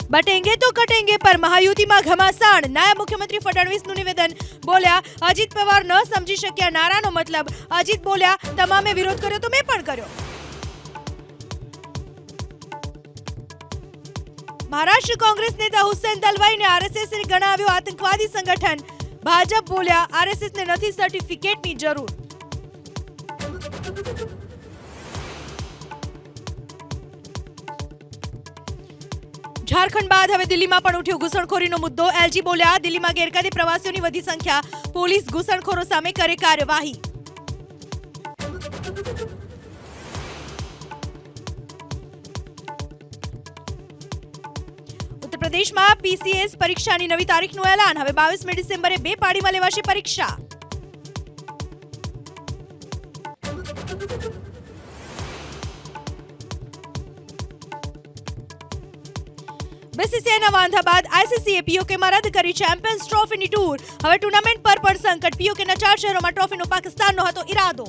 बटेंगे तो कटेंगे पर महायुतिમાં ઘમાસાણ। નાયબ મુખ્યમંત્રી ફડણવીસનું નિવેદન। બોલ્યા અજીત પવાર ન સમજી શક્યા નારાનો મતલબ। અજીત બોલ્યા તમામે વિરોધ કર્યો તો મેં પણ કર્યો। મહારાષ્ટ્ર કોંગ્રેસ નેતા હુસેન દલવાઈને આરએસએસને ગણાવ્યો આતંકવાદી સંગઠન। ભાજપ બોલ્યા આરએસએસને નથી સર્ટિફિકેટની જરૂર। झारखंड बाद हवे दिल्हीमां पण उठ्यो घूसणखोरीनो मुद्दो। एलजी बोल्या दिल्हीमां गैरकायदे प्रवासीओनी वधी संख्या, पोलीस घूसणखोरो सामे करे कार्यवाही। उत्तर प्रदेशमां पीसीएस परीक्षानी नवी तारीखનું એલાન। હવે 22મી ડિસેમ્બરે બે પાળીમાં લેવાશે પરીક્ષા। बीसीसीआईના વાંધા બાદ આઈસીસીએ પીઓકેમાં રદ કરી ચેમ્પિયન્સ ટ્રોફીની ટૂર। હવે ટુર્નામેન્ટ પર પણ સંકટ। પીઓકેના 4 શહેરોમાં ટ્રોફીનો પાકિસ્તાનનો હતો ઈરાદો।